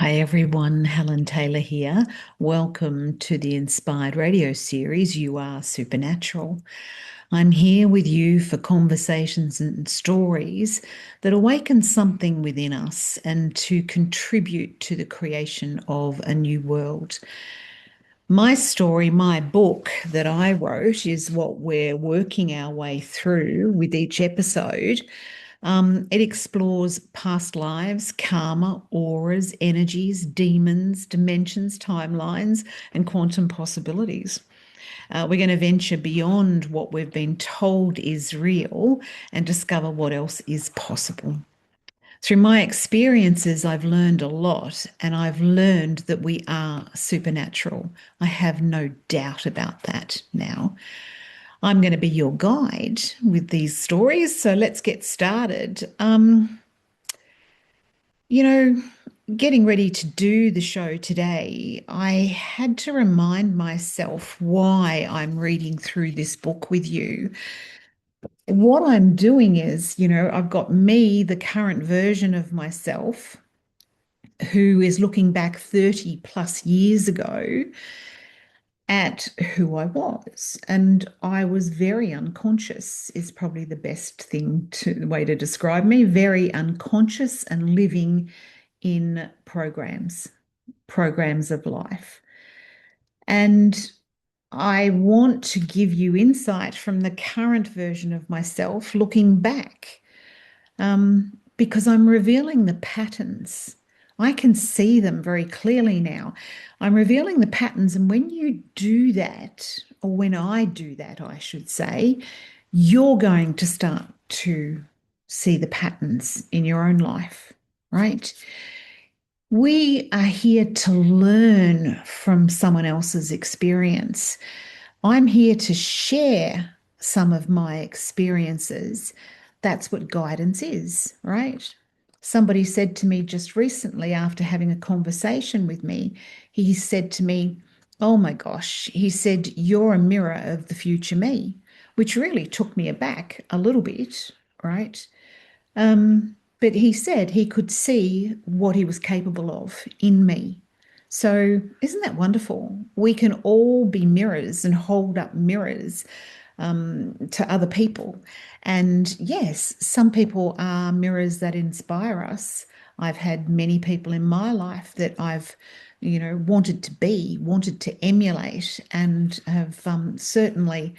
Hi everyone, Helen Taylor here. Welcome to the Inspired Radio series, You Are Supernatural. I'm here with you for conversations and stories that awaken something within us and to contribute to the creation of a new world. My story, my book that I wrote is what we're working our way through with each episode. It explores past lives, karma, auras, energies, demons, dimensions, timelines, and quantum possibilities. We're going to venture beyond what we've been told is real and discover what else is possible. Through my experiences, I've learned a lot, and I've learned that we are supernatural. I have no doubt about that now. I'm going to be your guide with these stories, so let's get started. You know, Getting ready to do the show today, I had to remind myself why I'm reading through this book with you. What I'm doing is, I've got me, the current version of myself, who is looking back 30 plus years ago at who I was. And I was very unconscious, is probably the best way to describe me, very unconscious and living in programs of life. And I want to give you insight from the current version of myself looking back, because I'm revealing the patterns. I can see them very clearly now. I'm revealing the patterns, and when you do that, or when I do that, I should say, you're going to start to see the patterns in your own life, right? We are here to learn from someone else's experience. I'm here to share some of my experiences. That's what guidance is, right? Somebody said to me just recently after having a conversation with me, he said to me, "Oh my gosh," he said, "you're a mirror of the future me," which really took me aback a little bit, right? But he said he could see what he was capable of in me. So, isn't that wonderful? We can all be mirrors and hold up mirrors to other people. And yes, some people are mirrors that inspire us. I've had many people in my life that I've, wanted to be, wanted to emulate, and have certainly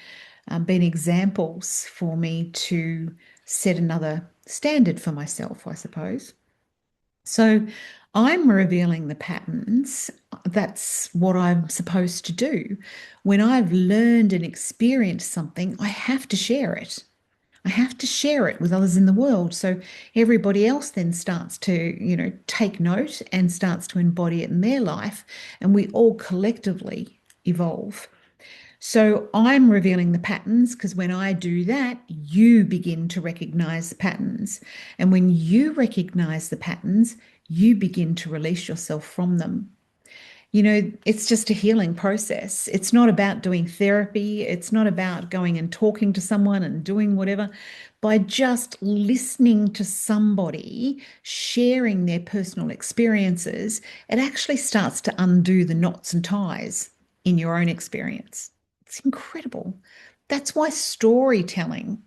been examples for me to set another standard for myself, I suppose. So I'm revealing the patterns. That's what I'm supposed to do. When I've learned and experienced something, I have to share it. I have to share it with others in the world. So everybody else then starts to, take note and starts to embody it in their life. And we all collectively evolve. So I'm revealing the patterns because when I do that, you begin to recognize the patterns. And when you recognize the patterns, you begin to release yourself from them. It's just a healing process. It's not about doing therapy. It's not about going and talking to someone and doing whatever. By just listening to somebody sharing their personal experiences, it actually starts to undo the knots and ties in your own experience. It's incredible. That's why storytelling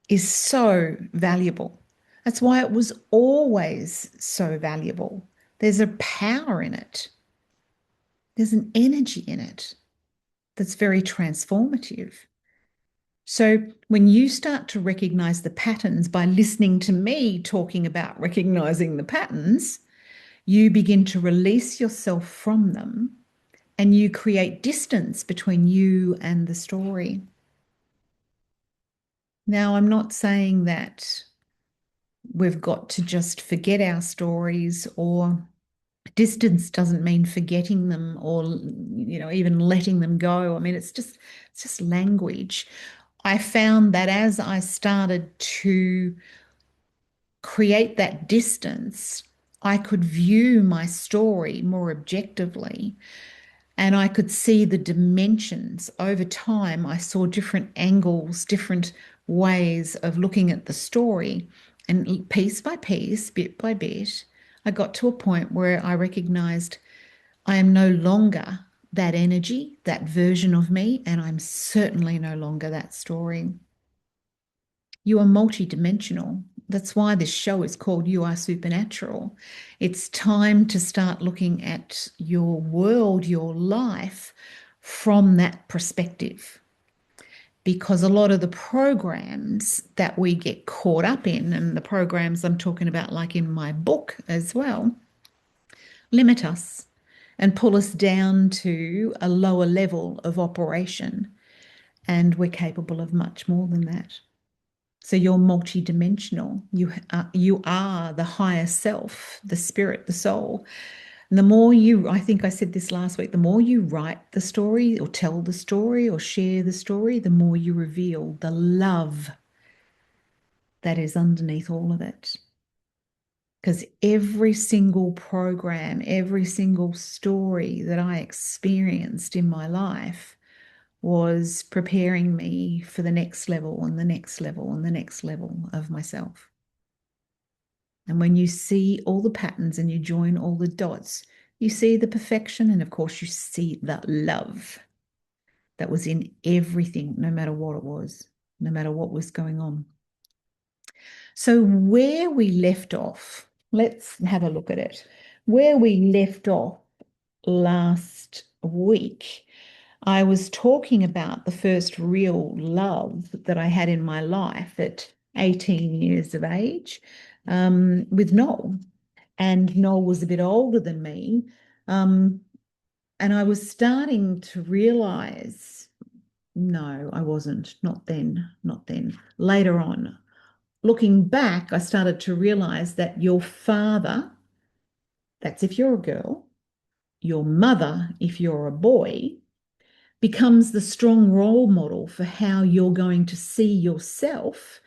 is so valuable. That's why it was always so valuable. There's a power in it. There's an energy in it that's very transformative. So when you start to recognize the patterns by listening to me talking about recognizing the patterns, you begin to release yourself from them and you create distance between you and the story. Now, I'm not saying that we've got to just forget our stories, or distance doesn't mean forgetting them or even letting them go. I mean, it's just language. I found that as I started to create that distance, I could view my story more objectively, and I could see the dimensions. Over time, I saw different angles, different ways of looking at the story. And piece by piece, bit by bit, I got to a point where I recognized I am no longer that energy, that version of me, and I'm certainly no longer that story. You are multidimensional. That's why this show is called You Are Supernatural. It's time to start looking at your world, your life from that perspective. Because a lot of the programs that we get caught up in, and the programs I'm talking about, like in my book as well, limit us and pull us down to a lower level of operation. And we're capable of much more than that. So you're multidimensional. You are the higher self, the spirit, the soul. And the more you, I think I said this last week, the more you write the story or tell the story or share the story, the more you reveal the love that is underneath all of it. Because every single program, every single story that I experienced in my life was preparing me for the next level and the next level and the next level of myself. And when you see all the patterns and you join all the dots, you see the perfection, and of course, you see the love that was in everything, no matter what it was, no matter what was going on. So, where we left off, let's have a look at it. Where we left off last week, I was talking about the first real love that I had in my life at 18 years of age, with Noel. And Noel was a bit older than me. Um, and I was starting to realize, no, I wasn't. Not then, not then. Later on, looking back, I started to realize that your father, that's if you're a girl, your mother, if you're a boy, becomes the strong role model for how you're going to see yourself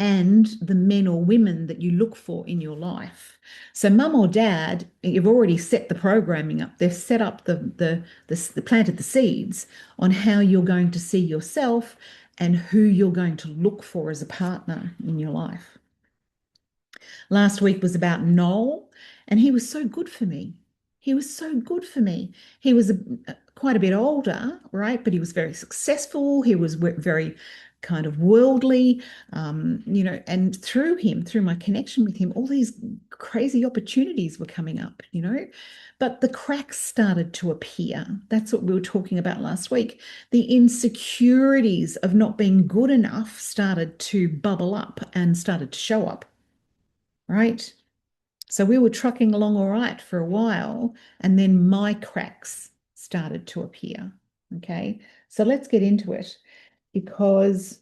and the men or women that you look for in your life. So mum or dad, you've already set the programming up. They've set up the planted the seeds on how you're going to see yourself and who you're going to look for as a partner in your life. Last week was about Noel, and he was so good for me. He was so good for me. He was quite a bit older, right? But he was very successful. He was very kind of worldly, and through him, through my connection with him, all these crazy opportunities were coming up, But the cracks started to appear. That's what we were talking about last week. The insecurities of not being good enough started to bubble up and started to show up, right? So we were trucking along all right for a while, and then my cracks started to appear. Okay, so let's get into it because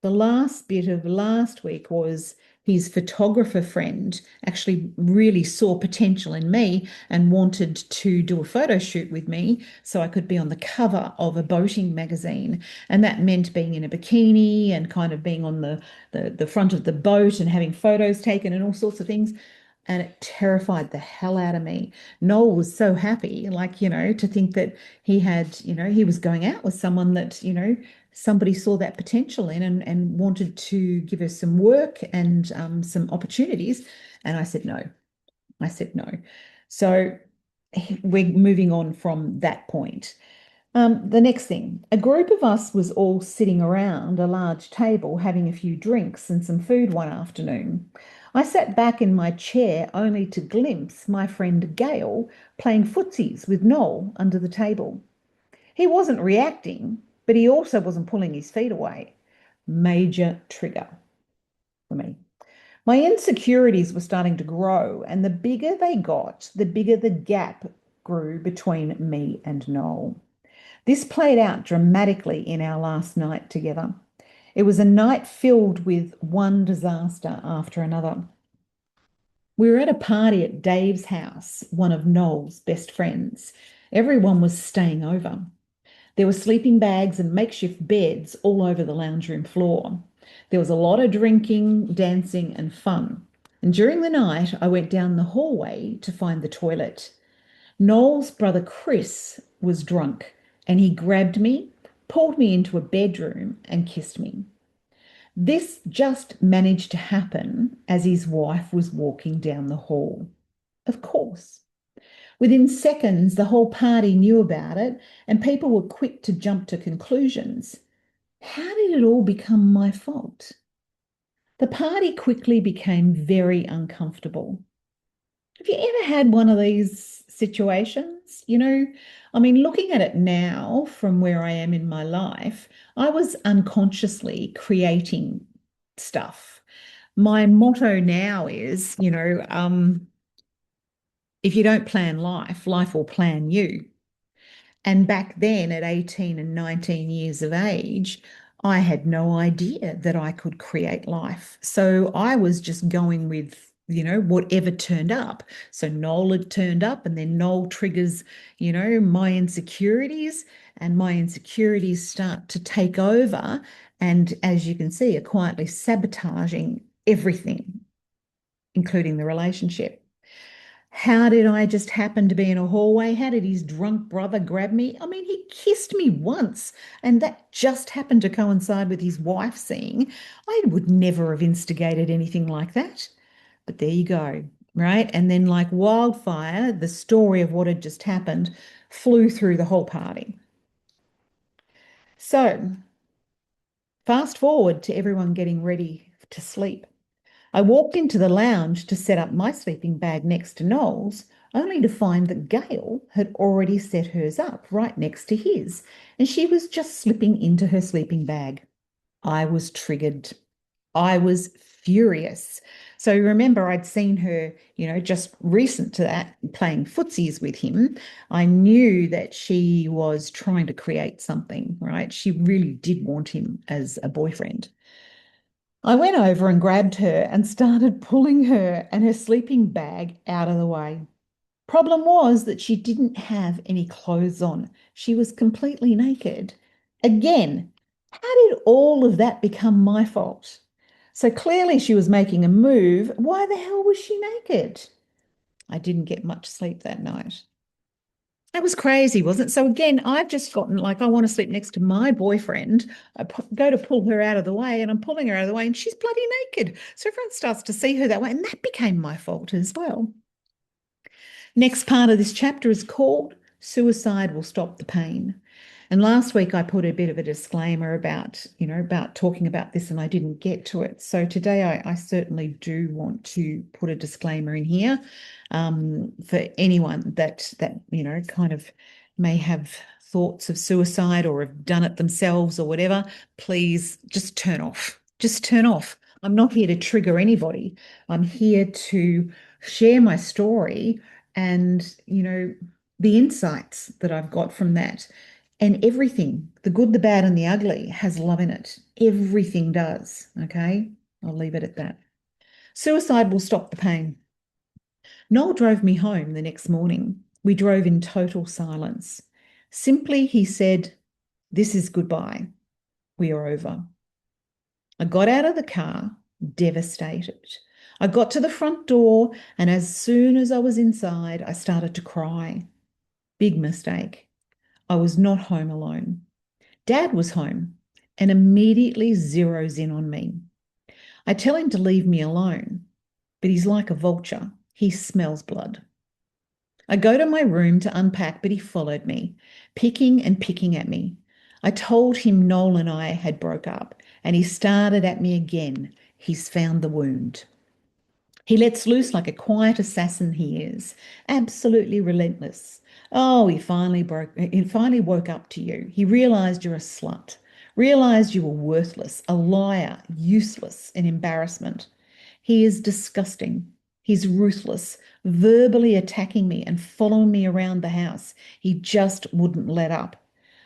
the last bit of last week was his photographer friend actually really saw potential in me and wanted to do a photo shoot with me so I could be on the cover of a boating magazine. And that meant being in a bikini and kind of being on the front of the boat and having photos taken and all sorts of things. And it terrified the hell out of me. Noel was so happy, like, to think that he had, he was going out with someone that, somebody saw that potential in and wanted to give her some work and some opportunities. And I said no. I said no. So we're moving on from that point. The next thing, a group of us was all sitting around a large table having a few drinks and some food one afternoon. I sat back in my chair only to glimpse my friend Gail playing footsies with Noel under the table. He wasn't reacting, but he also wasn't pulling his feet away. Major trigger for me. My insecurities were starting to grow, and the bigger they got, the bigger the gap grew between me and Noel. This played out dramatically in our last night together. It was a night filled with one disaster after another. We were at a party at Dave's house, one of Noel's best friends. Everyone was staying over. There were sleeping bags and makeshift beds all over the lounge room floor. There was a lot of drinking, dancing, and fun. And during the night, I went down the hallway to find the toilet. Noel's brother Chris was drunk and he grabbed me, pulled me into a bedroom, and kissed me. This just managed to happen as his wife was walking down the hall. Of course. Within seconds, the whole party knew about it, and people were quick to jump to conclusions. How did it all become my fault? The party quickly became very uncomfortable. Have you ever had one of these situations? I mean, looking at it now from where I am in my life, I was unconsciously creating stuff. My motto now is, if you don't plan life, life will plan you. And back then, at 18 and 19 years of age, I had no idea that I could create life. So I was just going with, whatever turned up. So Noel had turned up, and then Noel triggers, my insecurities, and my insecurities start to take over. And as you can see, are quietly sabotaging everything, including the relationship. How did I just happen to be in a hallway? How did his drunk brother grab me? I mean, he kissed me once, and that just happened to coincide with his wife seeing. I would never have instigated anything like that. But there you go, right? And then, like wildfire, the story of what had just happened flew through the whole party. So, fast forward to everyone getting ready to sleep. I walked into the lounge to set up my sleeping bag next to Noel's, only to find that Gail had already set hers up right next to his, and she was just slipping into her sleeping bag. I was triggered. I was furious. So remember, I'd seen her, just recent to that, playing footsies with him. I knew that she was trying to create something, right? She really did want him as a boyfriend. I went over and grabbed her and started pulling her and her sleeping bag out of the way. Problem was that she didn't have any clothes on. She was completely naked. Again, how did all of that become my fault? So clearly she was making a move. Why the hell was she naked? I didn't get much sleep that night. That was crazy, wasn't it? So again, I've just gotten like, I want to sleep next to my boyfriend. Go to pull her out of the way, and I'm pulling her out of the way, and she's bloody naked. So everyone starts to see her that way, and that became my fault as well. Next part of this chapter is called Suicide Will Stop the Pain. And last week I put a bit of a disclaimer about, about talking about this, and I didn't get to it. So today I certainly do want to put a disclaimer in here for anyone that kind of may have thoughts of suicide or have done it themselves or whatever. Please just turn off. Just turn off. I'm not here to trigger anybody. I'm here to share my story and, the insights that I've got from that. And everything, the good, the bad, and the ugly, has love in it. Everything does. Okay. I'll leave it at that. Suicide will stop the pain. Noel drove me home the next morning. We drove in total silence. Simply, he said, "This is goodbye. We are over." I got out of the car, devastated. I got to the front door, and as soon as I was inside, I started to cry. Big mistake. I was not home alone. Dad was home and immediately zeroes in on me. I tell him to leave me alone, but he's like a vulture. He smells blood. I go to my room to unpack, but he followed me, picking and picking at me. I told him Noel and I had broke up, and he started at me again. He's found the wound. He lets loose like a quiet assassin he is, absolutely relentless. Oh, he finally woke up to you. He realized you're a slut, realized you were worthless, a liar, useless, an embarrassment. He is disgusting. He's ruthless, verbally attacking me and following me around the house. He just wouldn't let up.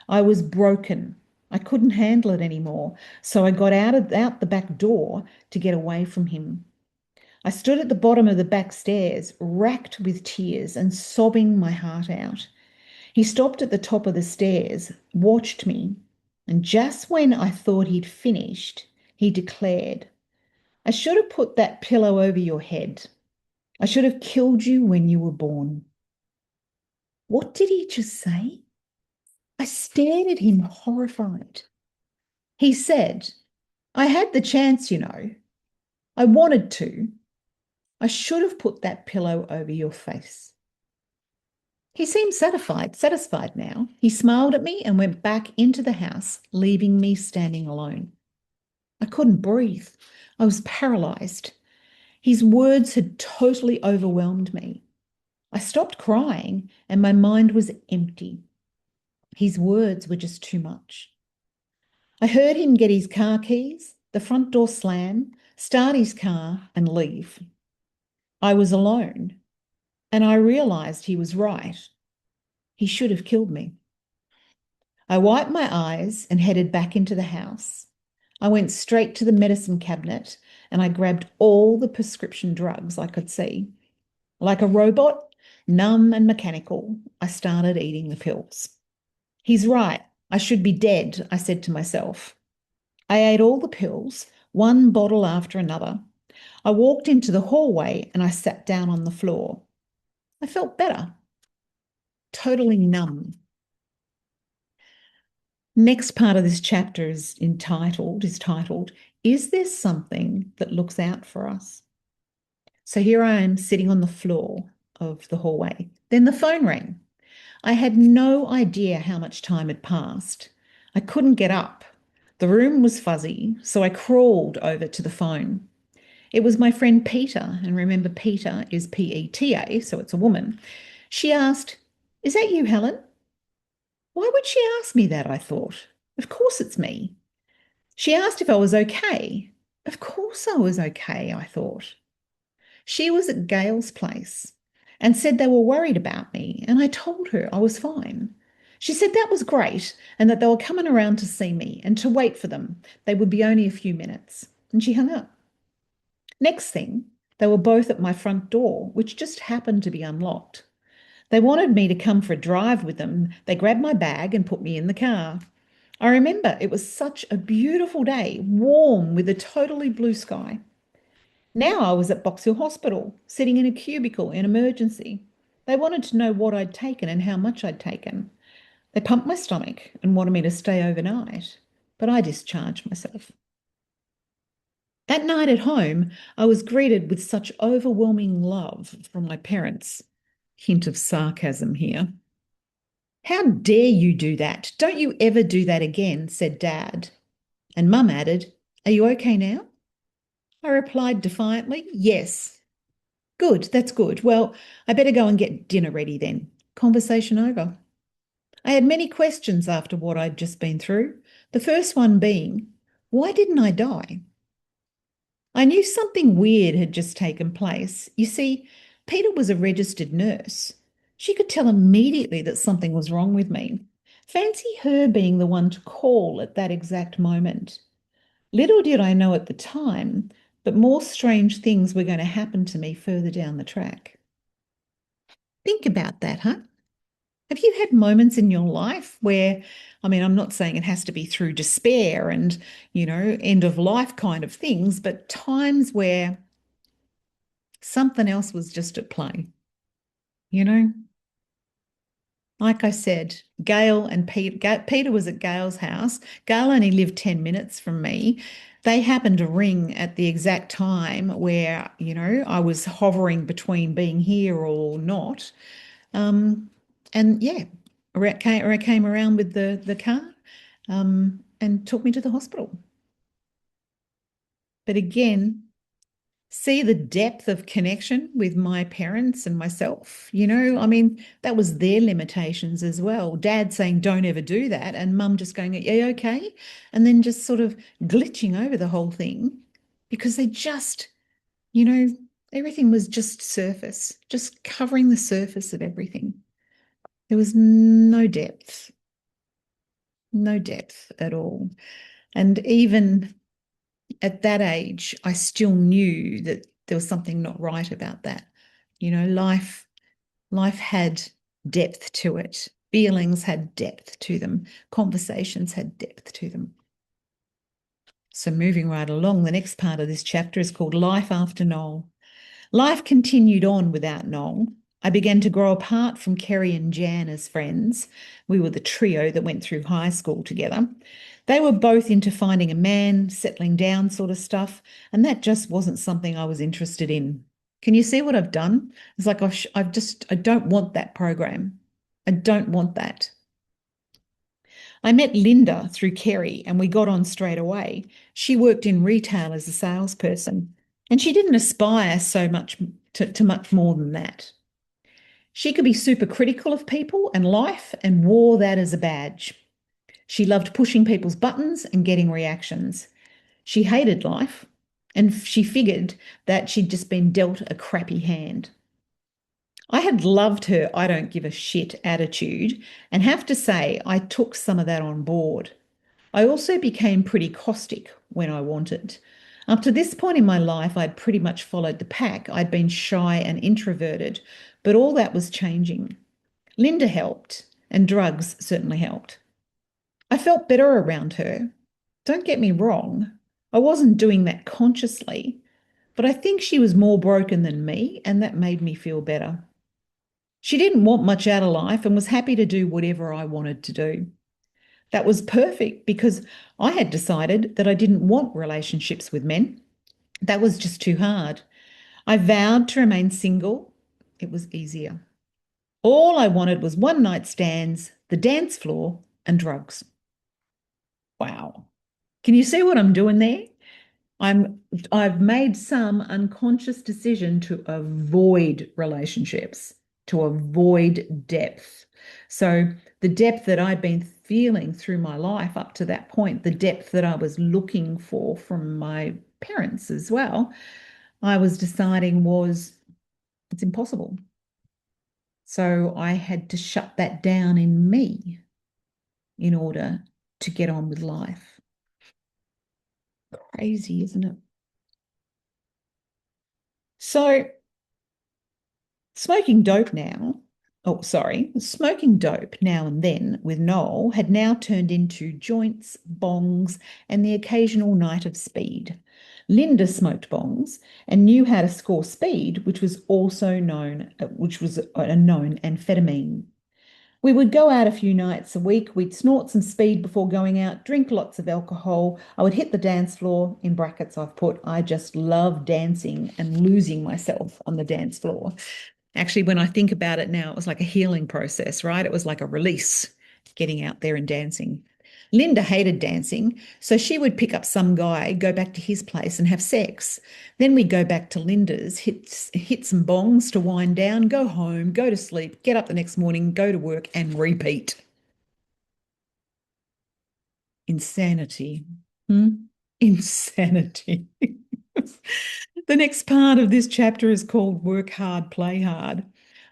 I was broken. I couldn't handle it anymore, so I got out the back door to get away from him. I stood at the bottom of the back stairs, racked with tears and sobbing my heart out. He stopped at the top of the stairs, watched me, and just when I thought he'd finished, he declared, "I should have put that pillow over your head. I should have killed you when you were born." What did he just say? I stared at him horrified. He said, I had the chance, you know. I wanted to. I should have put that pillow over your face. He seemed satisfied now. He smiled at me and went back into the house, leaving me standing alone. I couldn't breathe. I was paralyzed. His words had totally overwhelmed me. I stopped crying and my mind was empty. His words were just too much. I heard him get his car keys, the front door slam, start his car, and leave. I was alone, and I realized he was right. He should have killed me. I wiped my eyes and headed back into the house. I went straight to the medicine cabinet and I grabbed all the prescription drugs I could see. Like a robot, numb and mechanical, I started eating the pills. He's right. I should be dead, I said to myself. I ate all the pills, one bottle after another. I walked into the hallway and I sat down on the floor. I felt better, totally numb. Next part of this chapter is titled, Is There Something That Looks Out for Us? So here I am sitting on the floor of the hallway. Then the phone rang. I had no idea how much time had passed. I couldn't get up. The room was fuzzy, so I crawled over to the phone. It was my friend Peter, and remember Peter is P-E-T-A, so it's a woman. She asked, "Is that you, Helen?" Why would she ask me that, I thought. Of course it's me. She asked if I was okay. Of course I was okay, I thought. She was at Gail's place and said they were worried about me, and I told her I was fine. She said that was great and that they were coming around to see me and to wait for them. They would be only a few minutes. And she hung up. Next thing, they were both at my front door, which just happened to be unlocked. They wanted me to come for a drive with them. They grabbed my bag and put me in the car. I remember it was such a beautiful day, warm with a totally blue sky. Now I was at Box Hill Hospital, sitting in a cubicle in emergency. They wanted to know what I'd taken and how much I'd taken. They pumped my stomach and wanted me to stay overnight, but I discharged myself. That night at home, I was greeted with such overwhelming love from my parents. Hint of sarcasm here. "How dare you do that? Don't you ever do that again," said Dad. And Mum added, "Are you okay now?" I replied defiantly, "Yes." "Good, that's good. Well, I better go and get dinner ready then." Conversation over. I had many questions after what I'd just been through. The first one being, why didn't I die? I knew something weird had just taken place. You see, Peter was a registered nurse. She could tell immediately that something was wrong with me. Fancy her being the one to call at that exact moment. Little did I know at the time, but more strange things were going to happen to me further down the track. Think about that, huh? Have you had moments in your life where, I mean, I'm not saying it has to be through despair and, end of life kind of things, but times where something else was just at play, you know? Like I said, Gail and Peter was at Gail's house. Gail only lived 10 minutes from me. They happened to ring at the exact time where, I was hovering between being here or not. And yeah, I came around with the car and took me to the hospital. But again, see the depth of connection with my parents and myself. I mean, that was their limitations as well. Dad saying, "Don't ever do that," and Mum just going, "Yeah, okay," and then just sort of glitching over the whole thing because they just, you know, everything was just surface, just covering the surface of everything. There was no depth at all. And even at that age, I still knew that there was something not right about that. Life had depth to it. Feelings had depth to them. Conversations had depth to them. So moving right along, the next part of this chapter is called Life After Noel. Life continued on without Noel. I began to grow apart from Kerry and Jan as friends. We were the trio that went through high school together. They were both into finding a man, settling down sort of stuff, and that just wasn't something I was interested in. Can you see what I've done? It's like I don't want that program. I don't want that. I met Linda through Kerry and we got on straight away. She worked in retail as a salesperson and she didn't aspire so much to much more than that. She could be super critical of people and life and wore that as a badge. She loved pushing people's buttons and getting reactions. She hated life and she figured that she'd just been dealt a crappy hand. I had loved her I don't give a shit attitude and have to say I took some of that on board. I also became pretty caustic when I wanted. Up to this point in my life, I'd pretty much followed the pack. I'd been shy and introverted, but all that was changing. Linda helped, and drugs certainly helped. I felt better around her. Don't get me wrong, I wasn't doing that consciously, but I think she was more broken than me, and that made me feel better. She didn't want much out of life and was happy to do whatever I wanted to do. That was perfect because I had decided that I didn't want relationships with men. That was just too hard. I vowed to remain single. It was easier. All I wanted was one night stands, the dance floor, and drugs. Wow. Can you see what I'm doing there? I'm I've made some unconscious decision to avoid relationships, to avoid depth. So the depth that I'd been feeling through my life up to that point, the depth that I was looking for from my parents as well, I was deciding was it's impossible. So I had to shut that down in me in order to get on with life. Crazy, isn't it? So smoking dope now, oh, sorry, smoking dope now and then with Noel had now turned into joints, bongs, and the occasional night of speed. Linda smoked bongs and knew how to score speed, which was a known amphetamine. We would go out a few nights a week. We'd snort some speed before going out, drink lots of alcohol. I would hit the dance floor. In brackets, I've put, I just love dancing and losing myself on the dance floor. Actually, when I think about it now, it was like a healing process, right? It was like a release, getting out there and dancing. Linda hated dancing, so she would pick up some guy, go back to his place and have sex. Then we'd go back to Linda's, hit some bongs to wind down, go home, go to sleep, get up the next morning, go to work and repeat. Insanity. Hmm? Insanity. The next part of this chapter is called Work Hard, Play Hard.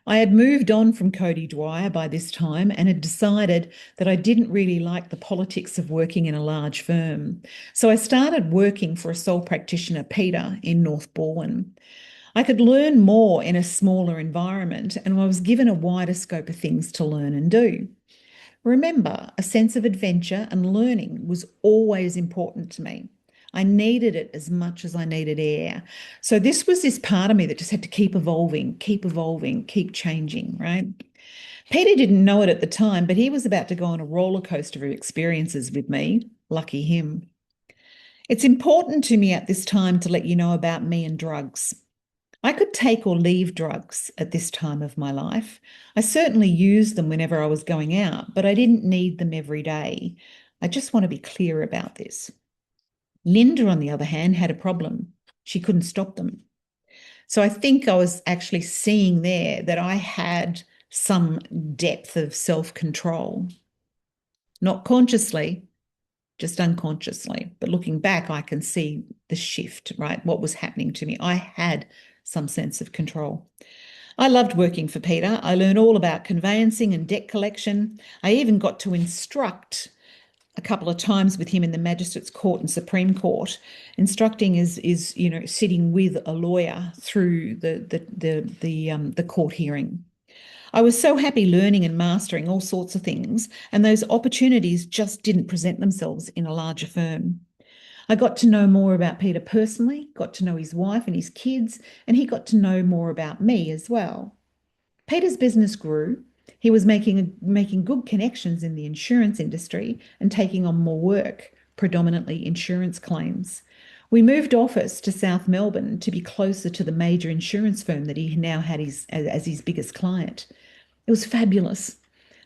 I had moved on from Cody Dwyer by this time and had decided that I didn't really like the politics of working in a large firm. So I started working for a sole practitioner, Peter, in North Balwyn. I could learn more in a smaller environment and I was given a wider scope of things to learn and do. Remember, a sense of adventure and learning was always important to me. I needed it as much as I needed air. So this part of me that just had to keep evolving, keep changing, right? Peter didn't know it at the time, but he was about to go on a roller coaster of experiences with me. Lucky him. It's important to me at this time to let you know about me and drugs. I could take or leave drugs at this time of my life. I certainly used them whenever I was going out, but I didn't need them every day. I just want to be clear about this. Linda, on the other hand, had a problem. She couldn't stop them. So I think I was actually seeing there that I had some depth of self-control, not consciously, just unconsciously. But looking back, I can see the shift, right? What was happening to me. I had some sense of control. I loved working for Peter. I learned all about conveyancing and debt collection. I even got to instruct a couple of times with him in the Magistrates Court and Supreme Court. Instructing is sitting with a lawyer through the court hearing. I was so happy learning and mastering all sorts of things, and those opportunities just didn't present themselves in a larger firm. I got to know more about Peter personally, got to know his wife and his kids, and he got to know more about me as well. Peter's business grew. He was making good connections in the insurance industry and taking on more work, predominantly insurance claims. We moved office to South Melbourne to be closer to the major insurance firm that he now had as his biggest client. It was fabulous.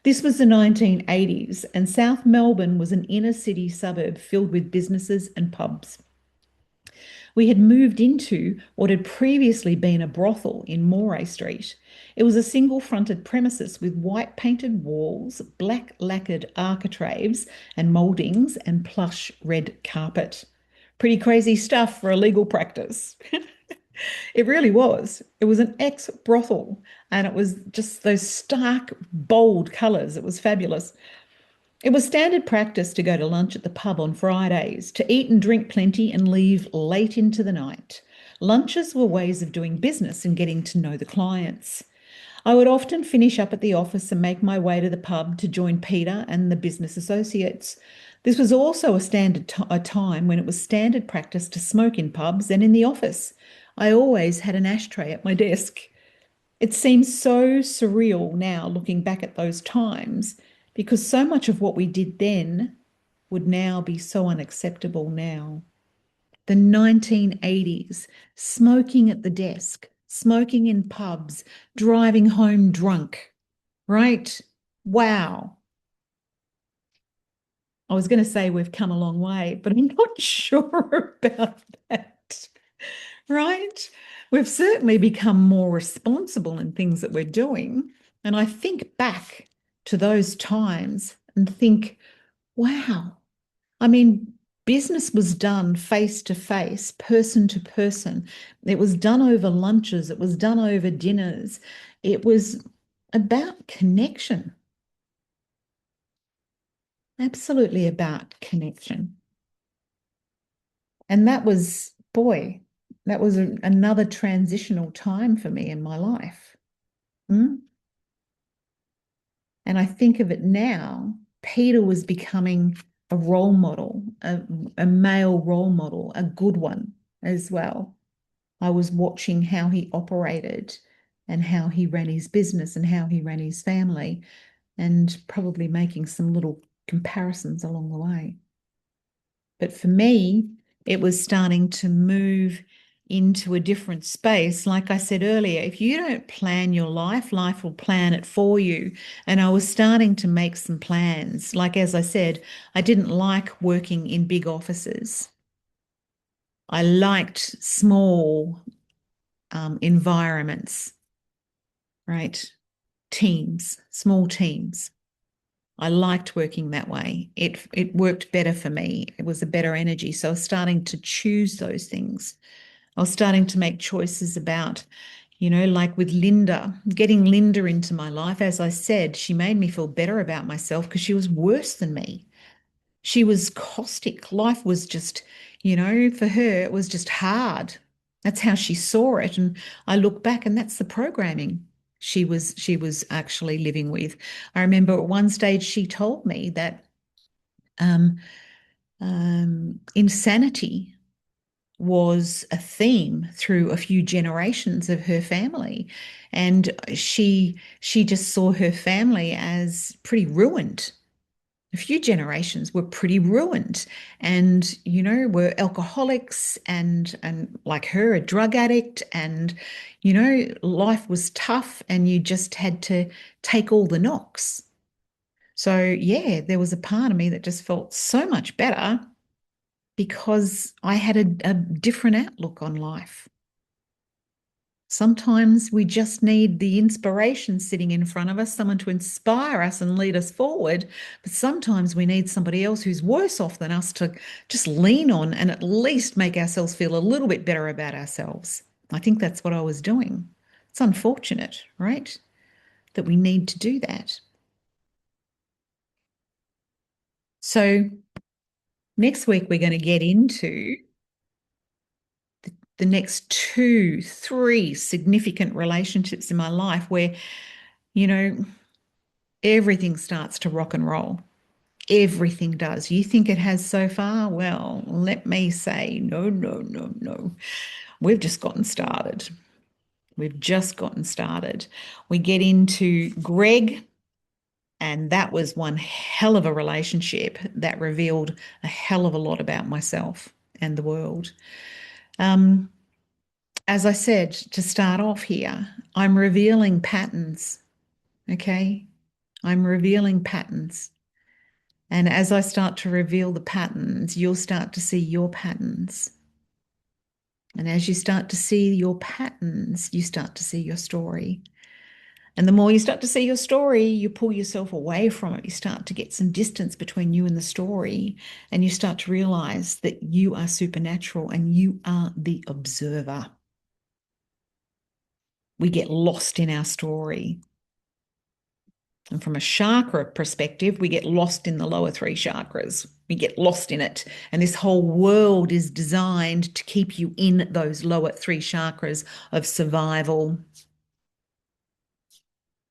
This was the 1980s, and South Melbourne was an inner city suburb filled with businesses and pubs. We had moved into what had previously been a brothel in Moray Street. It was a single fronted premises with white painted walls, black lacquered architraves and mouldings, and plush red carpet. Pretty crazy stuff for a legal practice. It really was. It was an ex brothel, and it was just those stark, bold colours. It was fabulous. It was standard practice to go to lunch at the pub on Fridays, to eat and drink plenty and leave late into the night. Lunches were ways of doing business and getting to know the clients. I would often finish up at the office and make my way to the pub to join Peter and the business associates. This was also a time when it was standard practice to smoke in pubs and in the office. I always had an ashtray at my desk. It seems so surreal now looking back at those times because so much of what we did then would now be so unacceptable now. The 1980s, smoking at the desk, smoking in pubs, driving home drunk, right? Wow. I was going to say we've come a long way, but I'm not sure about that, right? We've certainly become more responsible in things that we're doing. And I think back to those times and think, wow. I mean, business was done face to face, person to person. It was done over lunches, it was done over dinners. It was about connection, absolutely about connection. And that was, boy, that was another transitional time for me in my life. Mm? And I think of it now, Peter was becoming a role model, a male role model, a good one as well. I was watching how he operated and how he ran his business and how he ran his family, and probably making some little comparisons along the way. But for me, it was starting to move into a different space. Like I said earlier, if you don't plan your life, life will plan it for you. And I was starting to make some plans. Like, as I said, I didn't like working in big offices. I liked small environments, right? Teams, small teams. I liked working that way. It worked better for me. It was a better energy. So I was starting to choose those things. I was starting to make choices about, like with Linda, getting Linda into my life. As I said, she made me feel better about myself because she was worse than me. She was caustic. Life was just, for her, it was just hard. That's how she saw it. And I look back and that's the programming she was actually living with. I remember at one stage she told me that um, insanity was a theme through a few generations of her family, and she just saw her family as pretty ruined. A few generations were pretty ruined, and were alcoholics, and like her, a drug addict, and life was tough, and you just had to take all the knocks. So yeah, there was a part of me that just felt so much better because I had a different outlook on life. Sometimes we just need the inspiration sitting in front of us, someone to inspire us and lead us forward. But sometimes we need somebody else who's worse off than us to just lean on and at least make ourselves feel a little bit better about ourselves. I think that's what I was doing. It's unfortunate, right? That we need to do that. So next week, we're going to get into the next 2, 3 significant relationships in my life where, you know, everything starts to rock and roll. Everything does. You think it has so far? Well, let me say, no, no, no, no. We've just gotten started. We've just gotten started. We get into Greg, and that was one hell of a relationship that revealed a hell of a lot about myself and the world. As I said, to start off here, I'm revealing patterns, okay? I'm revealing patterns. And as I start to reveal the patterns, you'll start to see your patterns. And as you start to see your patterns, you start to see your story. And the more you start to see your story, you pull yourself away from it. You start to get some distance between you and the story. And you start to realize that you are supernatural and you are the observer. We get lost in our story. And from a chakra perspective, we get lost in the lower three chakras. We get lost in it. And this whole world is designed to keep you in those lower three chakras of survival.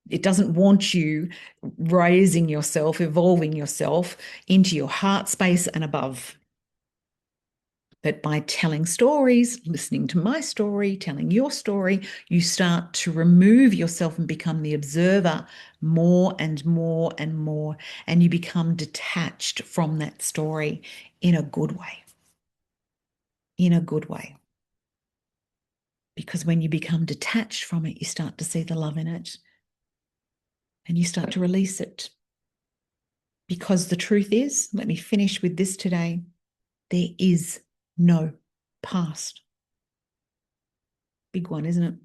It doesn't want you raising yourself, evolving yourself into your heart space and above. But by telling stories, listening to my story, telling your story, you start to remove yourself and become the observer more and more and more. And you become detached from that story in a good way. In a good way. Because when you become detached from it, you start to see the love in it. And you start to release it. Because the truth is, let me finish with this today, there is no past. Big one, isn't it?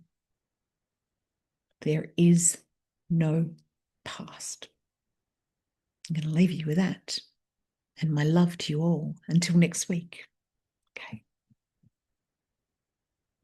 There is no past. I'm going to leave you with that. And my love to you all. Until next week. Okay.